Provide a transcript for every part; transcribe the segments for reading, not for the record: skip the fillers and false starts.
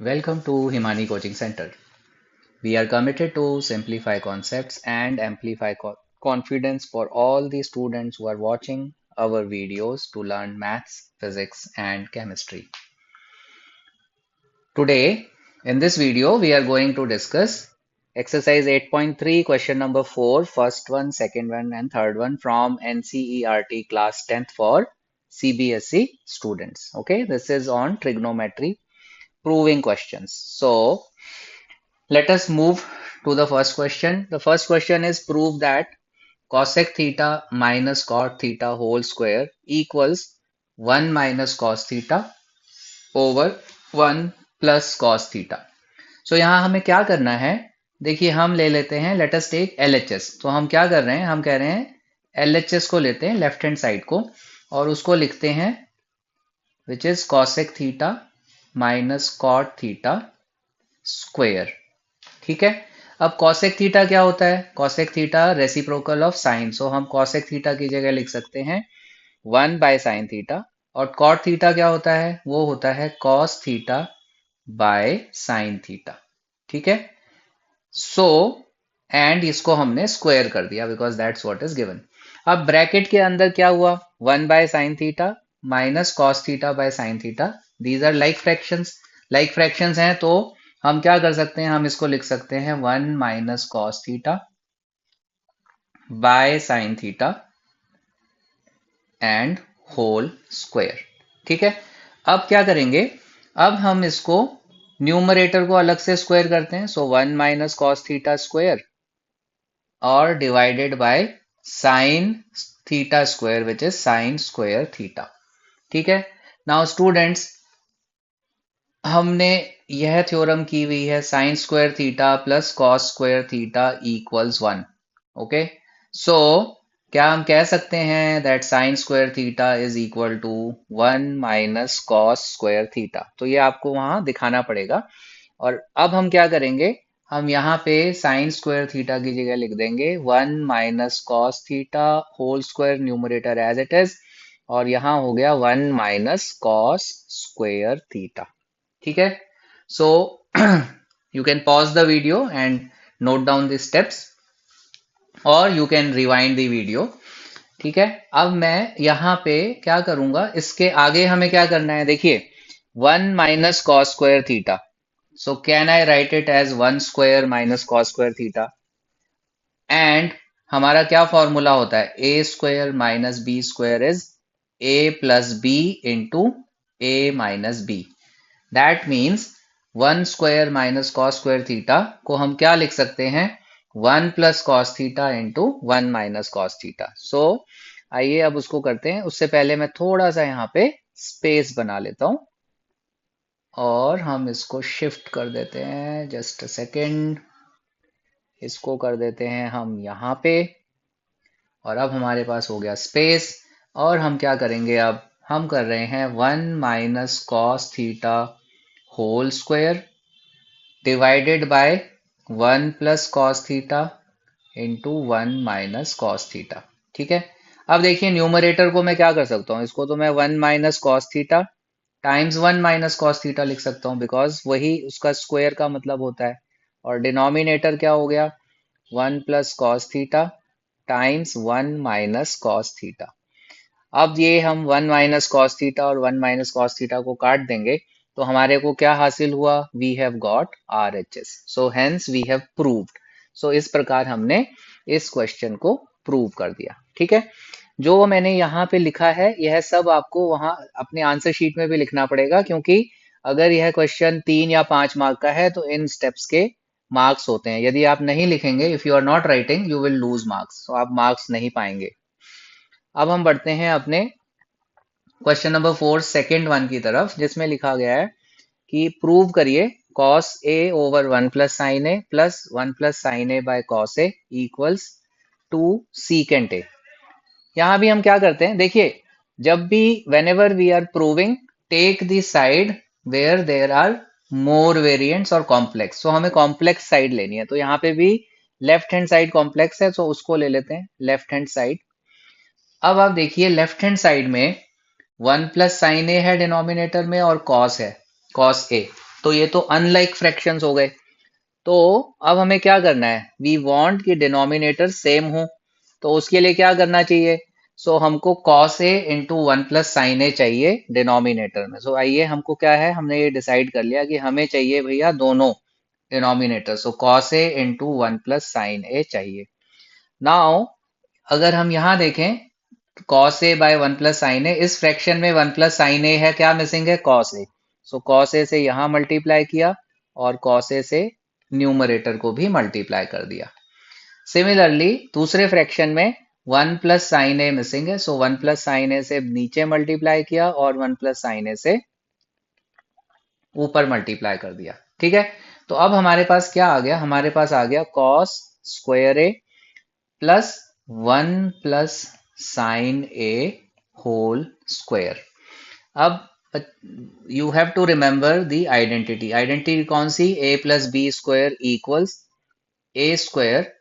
Welcome to Himani Coaching Center. We are committed to simplify concepts and amplify confidence for all the students who are watching our videos to learn maths, physics, and chemistry. Today, in this video, we are going to discuss exercise 8.3, question number 4, first one, second one, and third one from NCERT class 10th for CBSE students. Okay, this is on trigonometry proving questions. So, let us move to the first question. The first question is prove that cosec theta minus cot theta whole square equals 1 minus cos theta over 1 plus cos theta. So यहाँ हमें क्या करना है? देखिए हम ले लेते हैं let us take LHS. तो हम क्या कर रहे हैं? हम कह रहे हैं LHS को लेते हैं लेफ्ट हैंड साइड को और उसको लिखते हैं which is cosec theta minus cot theta square. ठीक है। अब cosec थीटा क्या होता है? cosec theta reciprocal of sine, so हम cosec थीटा की जगह लिख सकते हैं 1 बाय साइन थीटा। और cot थीटा क्या होता है? वो होता है cos theta by sine theta. ठीक है। सो एंड इसको हमने स्क्वायर कर दिया because that's what is given. अब ब्रैकेट के अंदर क्या हुआ? 1 by sine theta minus cos theta by sine theta. These are like fractions. Like fractions हैं तो हम क्या कर सकते हैं? हम इसको लिख सकते हैं 1 minus cos theta by sine theta and whole square. ठीक है। अब क्या करेंगे? अब हम इसको न्यूमरेटर को अलग से स्क्वायर करते हैं, सो 1 माइनस कॉस थीटा स्क्वायर और divided by sine theta square which is sine square theta. ठीक है। नाउ स्टूडेंट्स, हमने यह थ्योरम की हुई है sine square theta plus cos square theta equals 1। Okay, so क्या हम कह सकते हैं that sine square theta is equal to 1 minus cos square theta? तो ये आपको वहां दिखाना पड़ेगा। और अब हम क्या करेंगे? हम यहाँ पे साइन स्क्वायर थीटा की जगह लिख देंगे 1 minus cos theta whole square numerator as it is, और यहाँ हो गया 1 माइनस कॉस स्क्वायर थीटा। ठीक है। So you can pause the video and note down the steps और you can rewind the video. ठीक है। अब मैं यहाँ पे क्या करूंगा? इसके आगे हमें क्या करना है? देखिए 1 minus cos square theta, so can I write it as 1 square minus cos square theta? And हमारा क्या फॉर्मूला होता है? a square minus b square is a plus b into a minus b. That means 1 square minus cos square theta को हम क्या लिख सकते हैं? 1 plus cos theta into 1 minus cos theta. So आइए अब उसको करते हैं। उससे पहले मैं थोड़ा सा यहाँ पे स्पेस बना लेता हूं और हम इसको शिफ्ट कर देते हैं। जस्ट अ सेकेंड, इसको कर देते हैं हम यहाँ पे और अब हमारे पास हो गया स्पेस। और हम क्या करेंगे? अब हम कर रहे हैं 1 minus cos theta whole square divided by 1 plus cos theta into 1 minus cos theta. ठीक है। अब देखिए न्यूमरेटर को मैं क्या कर सकता हूँ? इसको तो मैं 1 minus cos theta times 1 minus cos theta लिख सकता हूँ बिकॉज वही उसका स्क्वायर का मतलब होता है। और डिनोमिनेटर क्या हो गया? 1 plus cos theta times 1 minus cos theta. अब ये हम 1 माइनस कॉस थीटा और 1 माइनस कॉस थीटा को काट देंगे तो हमारे को क्या हासिल हुआ? We have got R H S, so hence we have proved. So इस प्रकार हमने इस क्वेश्चन को प्रूव कर दिया। ठीक है। जो मैंने यहाँ पे लिखा है यह सब आपको वहां अपने आंसर शीट में भी लिखना पड़ेगा, क्योंकि अगर यह क्वेश्चन 3 या 5 मार्क का है तो इन स्टेप्स के मार्क्स होते हैं। यदि आप नहीं लिखेंगे, if you are not writing, you will lose marks, तो आप मार्क्स नहीं पाएंगे। अब हम बढ़ते हैं अपने क्वेश्चन नंबर 4 सेकेंड वन की तरफ, जिसमें लिखा गया है कि प्रूव करिए cos a over 1 plus sine A plus 1 plus sine A bye cos A equals 2 secant A. यहां भी हम क्या करते हैं? देखिए जब भी whenever we are proving, take the side where there are more variants और कॉम्प्लेक्स। तो हमें कॉम्प्लेक्स साइड लेनी है, तो यहाँ पे भी लेफ्ट हैंड साइड कॉम्प्लेक्स है, तो उसको ले लेते हैं लेफ्ट हैंड साइड। अब आप देखिए लेफ्ट हैंड साइड में 1 प्लस साइन ए है डिनोमिनेटर में और कॉस है, कॉस ए। तो ये तो अनलाइक फ्रैक्शंस हो गए। तो अब हमें क्या करना है, वी वांट कि डिनोमिनेटर सेम हो। तो उसके लिए क्या करना चाहिए, सो हमको cos a into one plus sine A चाहिए डिनोमिनेटर में। सो आइए, हमको क्या है, हमने ये डिसाइड कर लिया कि हमें चाहिए भैया दोनों denominator. So cos a into one plus sine A चाहिए। नाउ अगर हम यहाँ देखें, cos a by one plus sine A, इस फ्रैक्शन में वन प्लस साइन ए है, क्या मिसिंग है, cos a। So cos a से यहाँ मल्टीप्लाई किया और cos a से न्यूमरेटर को भी मल्टीप्लाई कर दिया। सिमिलरली दूसरे फ्रैक्शन में वन प्लस साइन ए मिसिंग है, सो वन प्लस साइन ए से नीचे मल्टीप्लाई किया और वन प्लस साइन ए से ऊपर मल्टीप्लाई कर दिया। ठीक है, तो अब हमारे पास क्या आ गया, हमारे पास आ गया cos square A plus one plus sine A whole square. अब you have to remember the identity. Identity कौन सी, A plus B square equals A square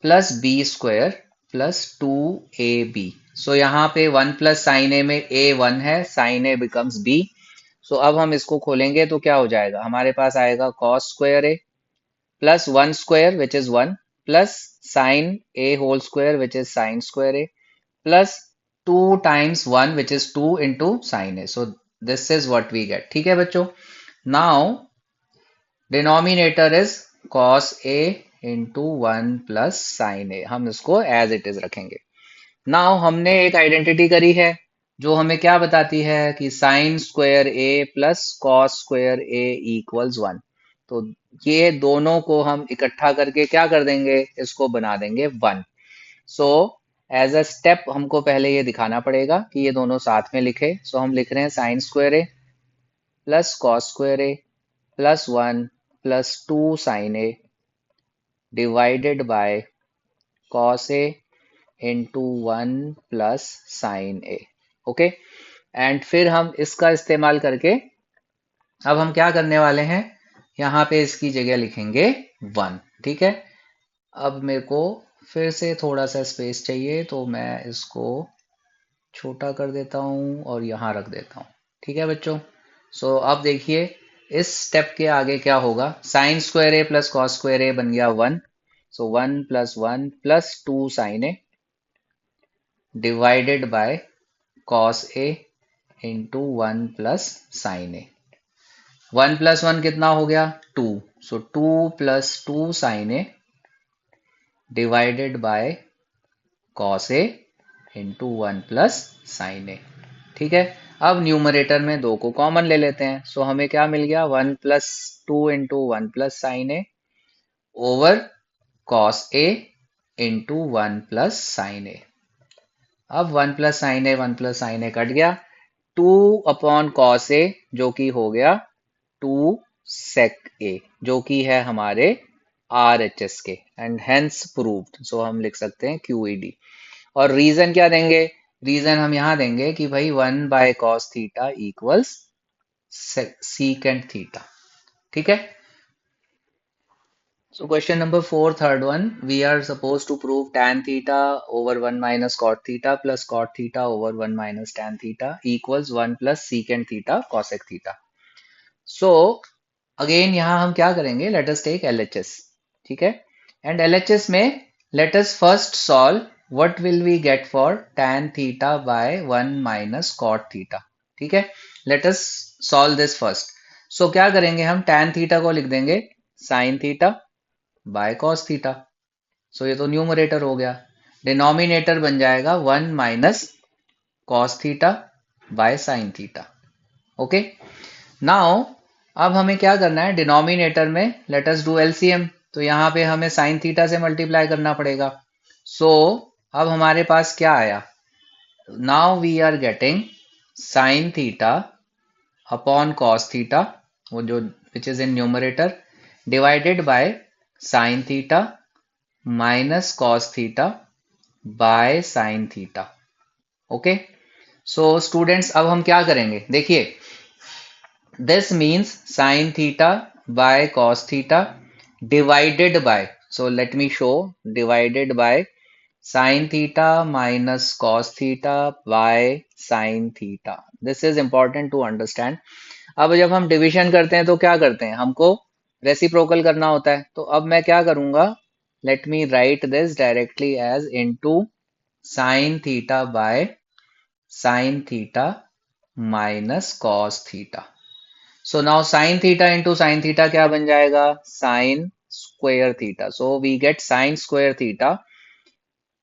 plus B square plus two A B. So यहाँ पे one plus sine A में A one है, sine A becomes B. So अब हम इसको खोलेंगे तो क्या हो जाएगा, हमारे पास आएगा cos square A plus one square which is one plus sine A whole square which is sine square A plus two times one which is two into sine A. So this is what we get. ठीक है बच्चों, now denominator is cos a into one plus sine A, हम इसको as it is रखेंगे। Now हमने एक identity करी है जो हमें क्या बताती है कि sign square A plus cos square A equals one. तो ये दोनों को हम इकट्ठा करके क्या कर देंगे, इसको बना देंगे one. So as a step हमको पहले ये दिखाना पड़ेगा कि ये दोनों साथ में लिखे। सो हम लिख रहे हैं sine square A plus cos square A plus one plus two sine A divided by cos A into one plus sine A. Okay, and फिर हम इसका इस्तेमाल करके अब हम क्या करने वाले हैं, यहाँ पे इसकी जगह लिखेंगे वन। ठीक है, अब मेरे को फिर से थोड़ा सा स्पेस चाहिए तो मैं इसको छोटा कर देता हूँ और यहाँ रख देता हूँ। ठीक है बच्चों, सो अब देखिए इस स्टेप के आगे क्या होगा, sine square A plus cos square A बन गया one. So one plus two sine A divided by cos a into one plus sine A. One plus one कितना हो गया, two. So two plus two sine A divided by cos a into one plus sine A. ठीक है, अब numerator में दो को common ले लेते हैं। सो हमें क्या मिल गया, one plus two into one plus sine A over cos a into one plus sine A. अब one plus sine A cut गया, टू अपॉन कॉस ए जो कि हो गया टू सेक ए जो कि है हमारे आर एच एस के, एंड हेंस प्रूव्ड। सो हम लिख सकते हैं क्यू ई डी। और रीजन क्या देंगे, रीजन हम यहाँ देंगे कि भाई one by cos theta equals secant theta. ठीक है, so question number 4, third one, we are supposed to prove tan theta over 1 minus cot theta plus cot theta over 1 minus tan theta equals 1 plus secant theta cosec theta. So again यहाँ हम क्या करेंगे, let us take LHS. ठीक है, and LHS में let us first solve what will we get for tan theta by 1 minus cot theta. ठीक है, let us solve this first. So क्या करेंगे, हम tan theta को लिख देंगे sin theta by cos theta. So ये तो न्यूमरेटर हो गया, डिनोमिनेटर बन जाएगा one minus cos theta by sine theta. Okay, now अब हमें क्या करना है, डिनोमिनेटर में लेट अस डू एलसीएम। तो यहाँ पे हमें साइन थीटा से मल्टीप्लाई करना पड़ेगा। सो अब हमारे पास क्या आया, now we are getting sine theta upon cos theta, वो जो which is in numerator, divided by sine theta minus cos theta by sine theta. Okay, so students अब हम क्या करेंगे, देखिए this means sine theta by cos theta divided by, so let me show, divided by sine theta minus cos theta by sine theta. This is important to understand. अब जब हम division करते हैं तो क्या करते हैं, हमको रेसिप्रोकल करना होता है। तो अब मैं क्या करूंगा, let me write this directly as into sine theta by sine theta minus cos theta. So now sine theta into sine theta क्या बन जाएगा, sine square theta. So we get sine square theta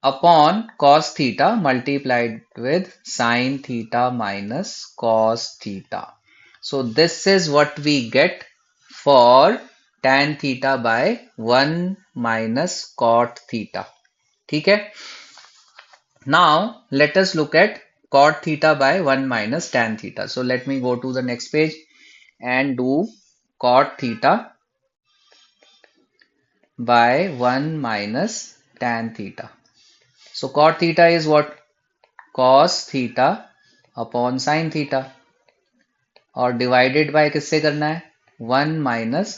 upon cos theta multiplied with sin theta minus cos theta. So this is what we get for tan theta by 1 minus cot theta. ठीक है, now let us look at cot theta by 1 minus tan theta. So let me go to the next page and do cot theta by 1 minus tan theta. So cot theta is what, cos theta upon sine theta, और divided by किससे करना है, 1 minus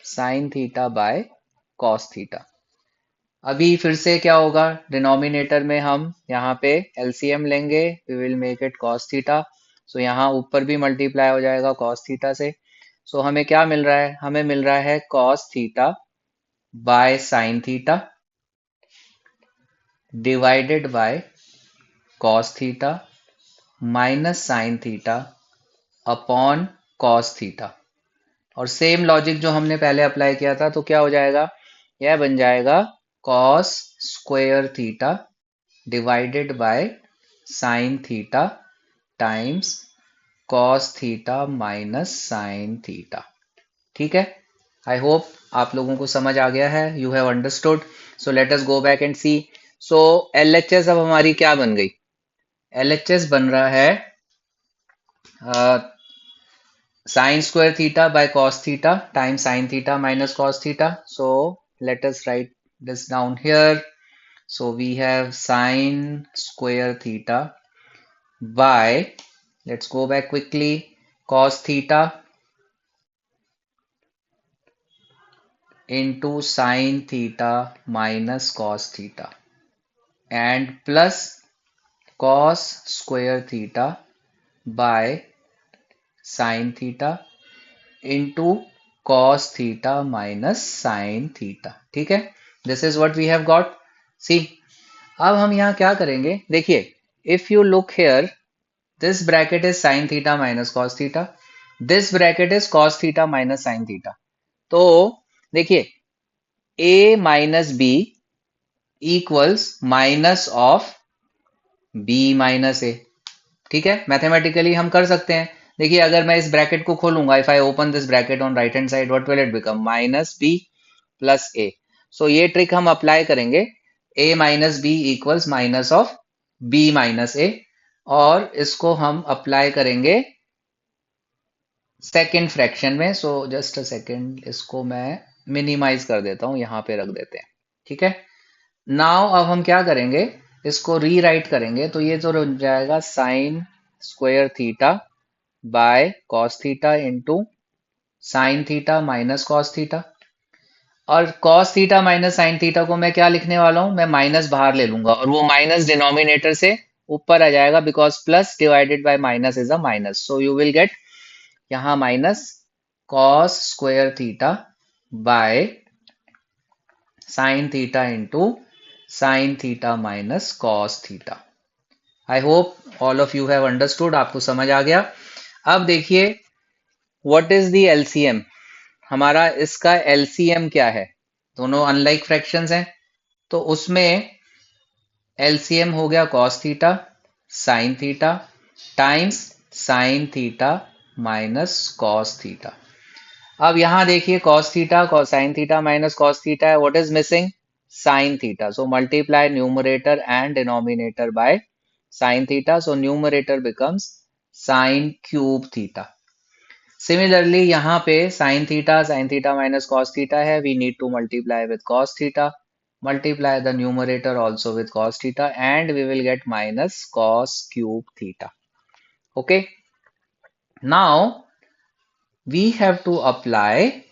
sine theta by cos theta. अभी फिर से क्या होगा, denominator में हम यहाँ पे एलसीएम लेंगे, we will make it cos theta. So यहाँ ऊपर भी मल्टीप्लाई हो जाएगा कॉस थीटा से। सो हमें क्या मिल रहा है, हमें मिल रहा है cos theta by sine theta divided by cos theta minus sine theta upon cos theta. और सेम लॉजिक जो हमने पहले अप्लाई किया था, तो क्या हो जाएगा, यह बन जाएगा cos square theta divided by sine theta times cos theta minus sine theta. ठीक है, आई होप आप लोगों को समझ आ गया है, you have understood. So let us go back and see. So LHS अब हमारी क्या बन गई, एलएचएस बन रहा है sin square theta by cos theta times sin theta minus cos theta. So let us write this down here. So we have sin square theta by, let's go back quickly, cos theta into sin theta minus cos theta and plus cos square theta by sin theta into cos theta minus sin theta। ठीक है, this is what we have got. See, अब हम यहाँ क्या करेंगे, देखिए, if you look here, this bracket is sin theta minus cos theta, this bracket is cos theta minus sin theta। तो देखिए, a minus B equals minus of b minus A. ठीक है, मैथमेटिकली हम कर सकते हैं। देखिए, अगर मैं इस ब्रैकेट को खोलूंगा, if I open this bracket on right hand side, what will it become, minus B plus A. So ये ट्रिक हम अप्लाई करेंगे, A minus B equals minus of B minus A, और इसको हम अप्लाई करेंगे second fraction में। So just a second, इसको मैं मिनिमाइज कर देता हूं, यहां पे रख देते हैं। ठीक है, नाउ अब हम क्या करेंगे, इसको रीराइट करेंगे। तो ये तो हो जाएगा sine square theta by cos theta into sine theta minus cos theta. और cos theta minus sine theta को मैं क्या लिखने वाला हूं, मैं माइनस बाहर ले लूंगा, और वो माइनस डिनोमिनेटर से ऊपर आ जाएगा, because plus divided by minus is a minus. So you will get यहां minus cos square theta by sine theta into sine theta minus cos theta. I hope all of you have understood, आपको समझ आ गया। अब देखिए, what is the LCM, हमारा इसका LCM क्या है, दोनों अनलाइक फ्रैक्शंस हैं, तो उसमें एलसीएम हो गया cos theta sine theta times sine theta minus cos theta. अब यहां देखिए, cos theta sine theta minus cos theta है, what is missing, sine theta. So multiply numerator and denominator by sine theta, so numerator becomes sine cube theta. Similarly यहाँ पे sine theta minus cos theta है, we need to multiply with cos theta, multiply the numerator also with cos theta, and we will get minus cos cube theta. Okay, now we have to apply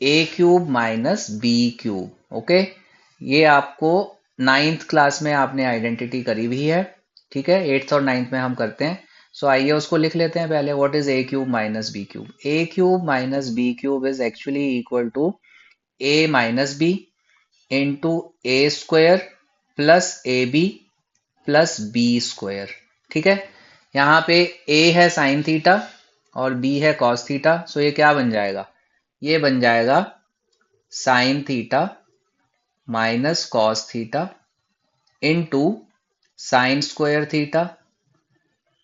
a cube minus b cube. Okay, ये आपको ninth class में आपने identity करी हुई है। ठीक है, eighth और नाइन्थ में हम करते हैं। सो आइए उसको लिख लेते हैं पहले. What is a cube minus b cube? A cube minus b cube is actually equal to a minus b into a square plus a b plus B square. ठीक है. यहाँ पे ए है साइन थीटा और b है cos theta. So ये क्या बन जाएगा? ये बन जाएगा sine theta minus cos theta into sine square theta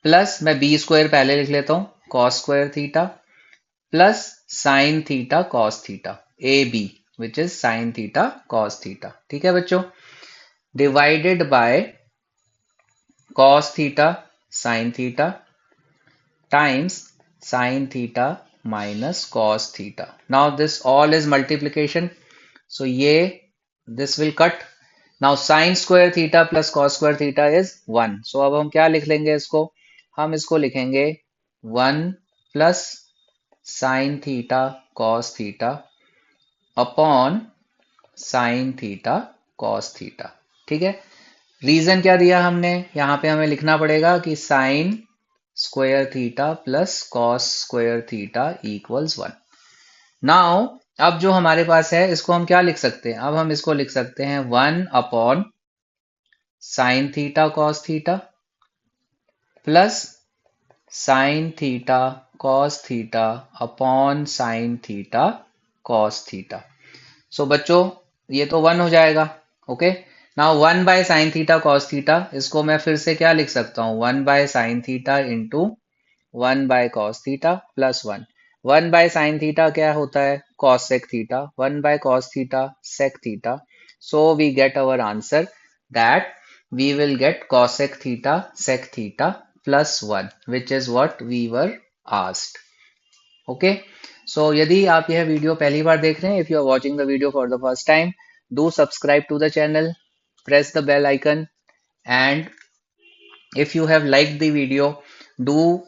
plus, मैं बी स्क्वायर पहले लिख लेता हूँ, cos square theta plus sine theta cos theta, a b which is sine theta cos theta. ठीक है बच्चों. Divided by cos theta sin theta times sin theta minus cos theta. Now this all is multiplication. So ये this will cut. Now sin square theta plus cos square theta is 1. So अब हम क्या लिख लेंगे इसको? हम इसको लिखेंगे 1 plus sin theta cos theta upon sin theta cos theta. ठीक है. रीजन क्या दिया हमने? यहाँ पे हमें लिखना पड़ेगा कि sign square theta plus cos square theta equals 1. Now अब जो हमारे पास है इसको हम क्या लिख सकते हैं? अब हम इसको लिख सकते हैं 1 upon sine theta cos theta plus sine theta cos theta upon sine theta cos theta. So बच्चों ये तो 1 हो जाएगा. Okay. Now 1 by sine theta cos theta, इसको मैं फिर से क्या लिख सकता हूँ? 1 by sine theta into 1 by cos theta plus 1. 1 by sine theta क्या होता है? Cosec theta. 1 by cos theta sec theta. So we get our answer that we will get cosec theta sec theta plus 1 which is what we were asked. Okay. So यदि आप यह video पहली बार देख रहे हैं, if you are watching the video for the first time, do subscribe to the channel, press the bell icon, and if you have liked the video, do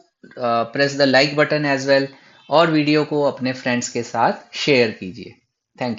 press the like button as well. और video को अपने friends के साथ share कीजिए. Thank you.